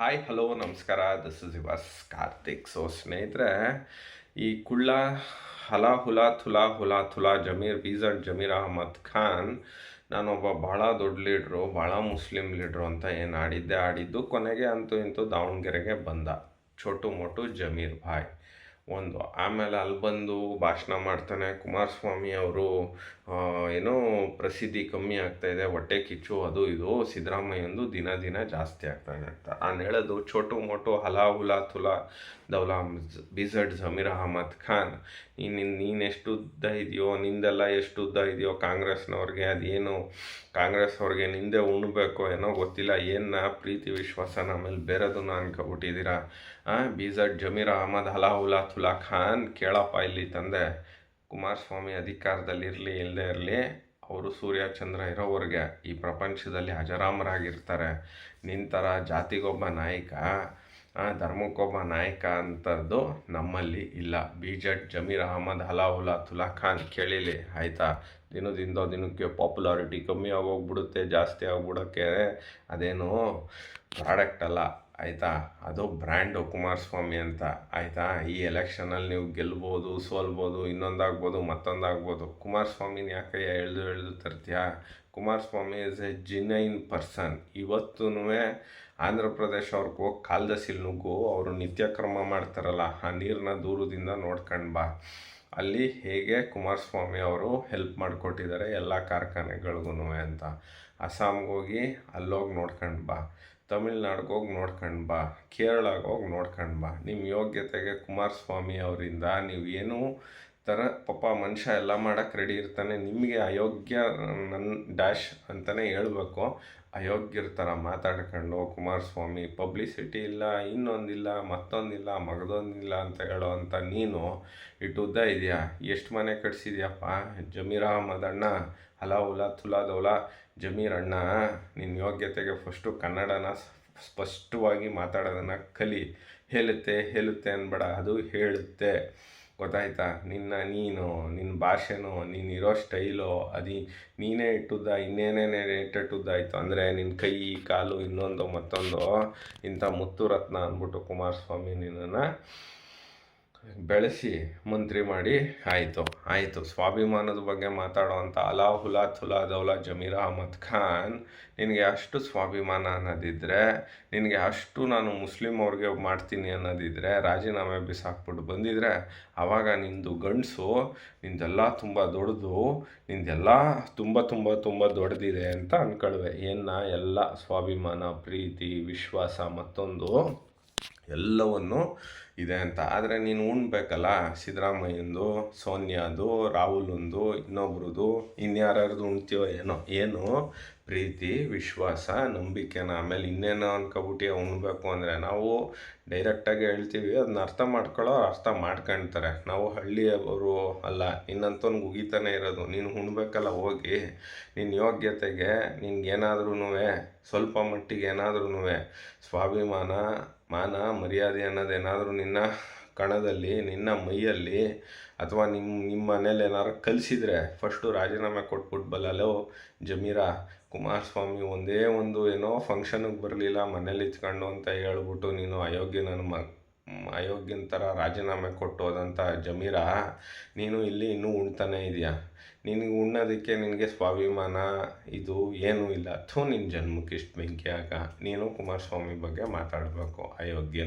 Hi hello ನಮಸ್ಕಾರ. This is yours Karthik. ಸ್ನೇಹಿತರೆ, ಈ ಕುಳ್ಳ ಹಲಾ ಹುಲಾ ಥುಲಾ ಹುಲಾ ಥುಲಾ ಜಮೀರ್ ಅಹಮದ್ ಖಾನ್ ನಾನೊಬ್ಬ ಭಾಳ ದೊಡ್ಡ ಲೀಡ್ರು, ಭಾಳ ಮುಸ್ಲಿಂ ಲೀಡ್ರು ಅಂತ ಏನು ಆಡಿದ್ದು ಕೊನೆಗೆ ಅಂತೂ ಇಂತೂ ದಾವಣಗೆರೆಗೆ ಬಂದ ಛೋಟು ಮೋಟು ಜಮೀರ್ ಭಾಯ್ ಒಂದು. ಆಮೇಲೆ ಅಲ್ಲಿ ಬಂದು ಭಾಷಣ ಮಾಡ್ತಾನೆ. ಕುಮಾರಸ್ವಾಮಿ ಅವರು ಏನೋ ಪ್ರಸಿದ್ಧಿ ಕಮ್ಮಿ ಆಗ್ತಾಯಿದೆ, ಹೊಟ್ಟೆ ಕಿಚ್ಚು ಅದು ಇದು, ಸಿದ್ದರಾಮಯ್ಯಂದು ದಿನ ದಿನ ಜಾಸ್ತಿ ಆಗ್ತಾನೆ ಅಂತ ನಾನು ಹೇಳೋದು. ಛೋಟು ಮೋಟು ಹಲಾ ಹುಲಾ ಥುಲಾ ದೌಲಾ ಬಿಝಡ್ ಜಮೀರ್ ಅಹಮದ್ ಖಾನ್, ನೀನೆಷ್ಟು ಉದ್ದ ಇದೆಯೋ, ನಿಂದೆಲ್ಲ ಎಷ್ಟು ಉದ್ದ ಇದೆಯೋ ಕಾಂಗ್ರೆಸ್ನವ್ರಿಗೆ, ಅದೇನು ಕಾಂಗ್ರೆಸ್ ಅವ್ರಿಗೆ ನಿಂದೆ ಉಣ್ಬೇಕು ಏನೋ ಗೊತ್ತಿಲ್ಲ, ಏನ ಪ್ರೀತಿ ವಿಶ್ವಾಸ ಆಮೇಲೆ ಬೇರೆದನ್ನ ಅನ್ಕೊಬಿಟ್ಟಿದ್ದೀರಾ. ಬಿಝಡ್ ಜಮೀರ್ ಅಹಮದ್ ಹಲಾ ಹುಲಾ ಥುಲಾ ಖಾನ್, ಕೇಳಪ್ಪ ಇಲ್ಲಿ ತಂದೆ. ಕುಮಾರಸ್ವಾಮಿ ಅಧಿಕಾರದಲ್ಲಿರಲಿ ಇಲ್ಲದೆ ಇರಲಿ, ಅವರು ಸೂರ್ಯ ಚಂದ್ರ ಇರೋವರೆಗೆ ಈ ಪ್ರಪಂಚದಲ್ಲಿ ಅಜರಾಮರಾಗಿರ್ತಾರೆ. ನಿಂತರ ಜಾತಿಗೊಬ್ಬ ನಾಯಕ, ಧರ್ಮಕ್ಕೊಬ್ಬ ನಾಯಕ ಅಂಥದ್ದು ನಮ್ಮಲ್ಲಿ ಇಲ್ಲ. ಬಿಜೆಡ್ ಜಮೀರ್ ಅಹಮದ್ ಹಲಾ ಹುಲಾ ಥುಲಾ ಖಾನ್ ಕೇಳಿಲಿ ಆಯಿತಾ. ದಿನಕ್ಕೆ ಪಾಪ್ಯುಲಾರಿಟಿ ಕಮ್ಮಿ ಆಗೋಗ್ಬಿಡುತ್ತೆ, ಜಾಸ್ತಿ ಆಗ್ಬಿಡೋಕ್ಕೆ ಅದೇನು ಪ್ರಾಡಕ್ಟ್ ಅಲ್ಲ ಆಯಿತಾ, ಅದು ಬ್ರ್ಯಾಂಡು ಕುಮಾರಸ್ವಾಮಿ ಅಂತ ಆಯಿತಾ. ಈ ಎಲೆಕ್ಷನಲ್ಲಿ ನೀವು ಗೆಲ್ಬೋದು, ಸೋಲ್ಬೋದು, ಇನ್ನೊಂದಾಗ್ಬೋದು, ಮತ್ತೊಂದಾಗ್ಬೋದು. ಕುಮಾರಸ್ವಾಮಿನ ಯಾಕೆ ಎಳೆದು ತರ್ತೀಯಾ? Kumaraswamy is A ಜಿನೈನ್ person. ಇವತ್ತೂ Andhra Pradesh ಅವ್ರಿಗೆ ಹೋಗಿ ಕಾಲ್ದಸಿಲ್ ನುಗ್ಗು, ಅವರು ನಿತ್ಯಕ್ರಮ ಮಾಡ್ತಾರಲ್ಲ, ಆ ನೀರನ್ನ ದೂರದಿಂದ ನೋಡ್ಕೊಂಡು ಬಾ. ಅಲ್ಲಿ ಹೇಗೆ ಕುಮಾರಸ್ವಾಮಿ ಅವರು ಹೆಲ್ಪ್ ಮಾಡಿಕೊಟ್ಟಿದ್ದಾರೆ ಎಲ್ಲ ಕಾರ್ಖಾನೆಗಳಿಗೂ ಅಂತ. ಅಸ್ಸಾಂಗೆ ಹೋಗಿ ಅಲ್ಲೋಗಿ ನೋಡ್ಕೊಂಡು ಬಾ, ತಮಿಳ್ನಾಡಿಗೆ ಹೋಗಿ ನೋಡ್ಕೊಂಡು ಬಾ, ಕೇರಳಗೆ ಹೋಗಿ ನೋಡ್ಕೊಂಡು ಬಾ. ನಿಮ್ಮ ಯೋಗ್ಯತೆಗೆ ಕುಮಾರಸ್ವಾಮಿ ಅವರಿಂದ ನೀವು ಏನೂ ಥರ ಪಾಪ ಮನುಷ್ಯ ಎಲ್ಲ ಮಾಡೋಕ್ಕೆ ರೆಡಿ ಇರ್ತಾನೆ, ನಿಮಗೆ ಅಯೋಗ್ಯ ನನ್ನ ಡ್ಯಾಶ್ ಅಂತಲೇ ಹೇಳ್ಬೇಕು. ಅಯೋಗ್ಯರ ಥರ ಮಾತಾಡ್ಕೊಂಡು ಕುಮಾರಸ್ವಾಮಿ ಪಬ್ಲಿಸಿಟಿ ಇಲ್ಲ, ಇನ್ನೊಂದಿಲ್ಲ, ಮತ್ತೊಂದಿಲ್ಲ, ಮಗದೊಂದಿಲ್ಲ ಅಂತ ಹೇಳೋ ಅಂಥ ನೀನು ಉದ್ದ ಇದೆಯಾ? ಎಷ್ಟು ಮನೆ ಕಟ್ಸಿದ್ಯಪ್ಪ ಜಮೀರ್ ಅಹಮದ್ ಅಣ್ಣ, ಹಲಾ ಹುಲಾ ಥುಲಾ ದೌಲಾ ಜಮೀರ್ ಅಣ್ಣ. ನಿನ್ನ ಯೋಗ್ಯತೆಗೆ ಫಸ್ಟು ಕನ್ನಡನ ಸ್ಪಷ್ಟವಾಗಿ ಮಾತಾಡೋದನ್ನು ಕಲಿ. ಹೇಳುತ್ತೆ ಅನ್ಬೇಡ, ಅದು ಹೇಳುತ್ತೆ, ಗೊತ್ತಾಯ್ತಾ. ನಿನ್ನ ಭಾಷೆನೋ, ನೀನಿರೋ ಸ್ಟೈಲೋ, ನೀನೇ ಇಟ್ಟುದ್ದ, ಇನ್ನೇನೇನೇ ಇಟ್ಟುದ್ದಾಯಿತು ಅಂದರೆ ನಿನ್ನ ಕೈ ಕಾಲು ಇನ್ನೊಂದು ಮತ್ತೊಂದು ಇಂಥ ಮುತ್ತು ರತ್ನ ಅಂದ್ಬಿಟ್ಟು ಕುಮಾರಸ್ವಾಮಿ ನಿನ್ನನ್ನು ಬೆಳೆಸಿ ಮಂತ್ರಿ ಮಾಡಿ ಆಯಿತು. ಸ್ವಾಭಿಮಾನದ ಬಗ್ಗೆ ಮಾತಾಡೋ ಅಂಥ ಹಲಾ ಹುಲಾ ಥುಲಾ ದೌಲಾ ಜಮೀರ್ ಅಹಮದ್ ಖಾನ್, ನಿನಗೆ ಅಷ್ಟು ಸ್ವಾಭಿಮಾನ ಅನ್ನೋದಿದ್ದರೆ, ನಿನಗೆ ಅಷ್ಟು ನಾನು ಮುಸ್ಲಿಂ ಅವ್ರಿಗೆ ಮಾಡ್ತೀನಿ ಅನ್ನೋದಿದ್ದರೆ, ರಾಜೀನಾಮೆ ಬಿಸಾಕ್ಬಿಟ್ಟು ಬಂದಿದ್ರೆ ಆವಾಗ ನಿಂದು ಗಂಡಸು, ನಿಂದೆಲ್ಲ ತುಂಬ ದೊಡ್ಡದು, ನಿಂದೆಲ್ಲ ತುಂಬ ದೊಡ್ಡದಿದೆ ಅಂತ ಅಂದ್ಕೊಳ್ವೆ. ಎಲ್ಲ ಸ್ವಾಭಿಮಾನ, ಪ್ರೀತಿ, ವಿಶ್ವಾಸ, ಮತ್ತೊಂದು ಎಲ್ಲವನ್ನು ಇದೆ ಅಂತ. ಆದರೆ ನೀನು ಉಣ್ಬೇಕಲ್ಲ, ಸಿದ್ದರಾಮಯ್ಯಂದು, ಸೋನಿಯಾದು, ರಾಹುಲಂದು, ಇನ್ನೊಬ್ರದ್ದು, ಇನ್ಯಾರ್ದು ಉಣ್ತೀವೋ ಏನು ಪ್ರೀತಿ, ವಿಶ್ವಾಸ, ನಂಬಿಕೆನ. ಆಮೇಲೆ ಇನ್ನೇನೋ ಅನ್ಕೊಬಿಟ್ಟು ಉಣ್ಬೇಕು ಅಂದರೆ ನಾವು ಡೈರೆಕ್ಟಾಗಿ ಹೇಳ್ತೀವಿ, ಅದನ್ನ ಅರ್ಥ ಮಾಡ್ಕೊಳ್ತಾರೆ. ನಾವು ಹಳ್ಳಿಯವರು ಅಲ್ಲ, ನಿನ್ನಂತವ್ನಿಗೆ ಉಗಿತಾನೆ ಇರೋದು. ನೀನು ಉಣ್ಬೇಕಲ್ಲ ಹೋಗಿ. ನಿನ್ನ ಯೋಗ್ಯತೆಗೆ ನಿನ್ಗೇನಾದ್ರೂ ಸ್ವಲ್ಪ ಮಟ್ಟಿಗೆ ಏನಾದ್ರೂ ಸ್ವಾಭಿಮಾನ, ಮಾನ, ಮರ್ಯಾದೆ ಅನ್ನೋದೇನಾದರೂ ನಿನ್ನ ಕಣದಲ್ಲಿ, ನಿನ್ನ ಮೈಯಲ್ಲಿ, ಅಥವಾ ನಿಮ್ಮ ಮನೇಲಿ ಏನಾದ್ರು ಕಲಿಸಿದ್ರೆ ಫಸ್ಟು ರಾಜೀನಾಮೆ ಕೊಟ್ಬಿಟ್ಟು ಬಲ್ಲೋ ಜಮೀರ. ಕುಮಾರಸ್ವಾಮಿ ಒಂದೇ ಒಂದು ಏನೋ ಫಂಕ್ಷನ್ಗೆ ಬರಲಿಲ್ಲ, ಮನೇಲಿ ಇತ್ಕೊಂಡು ಅಂತ ಹೇಳ್ಬಿಟ್ಟು ನೀನು ಅಯೋಗ್ಯನ ಥರ ರಾಜೀನಾಮೆ ಕೊಟ್ಟು ಹೋದಂಥ ಜಮೀರ, ನೀನು ಇಲ್ಲಿ ಇನ್ನೂ ಉಣ್ತಾನೆ ಇದೆಯಾ? ನಿನಗೆ ಉಣ್ಣೋದಕ್ಕೆ ನಿನಗೆ ಸ್ವಾಭಿಮಾನ ಇದು ಏನೂ ಇಲ್ಲ. ನಿನ್ನ ಜನ್ಮಕ್ಕೆ ಇಷ್ಟು ಬೆಂಕಿ ಆಗ. ನೀನು ಕುಮಾರಸ್ವಾಮಿ ಬಗ್ಗೆ ಮಾತಾಡಬೇಕು. ಅಯೋಗ್ಯ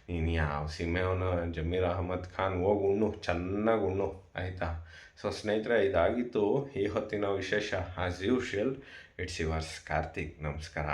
ನೀನು ಯಾವ ಸೀಮೆಯವನು ಜಮೀರ್ ಅಹಮದ್ ಖಾನ್, ಹೋಗಿ ಉಣ್ಣು, ಚೆನ್ನಾಗಿ ಉಣ್ಣು ಆಯಿತಾ. ಸ್ನೇಹಿತರೆ, ಇದಾಗಿತ್ತು ಈ ಹೊತ್ತಿನ ವಿಶೇಷ. As usual, it's yours Karthik. ನಮಸ್ಕಾರ.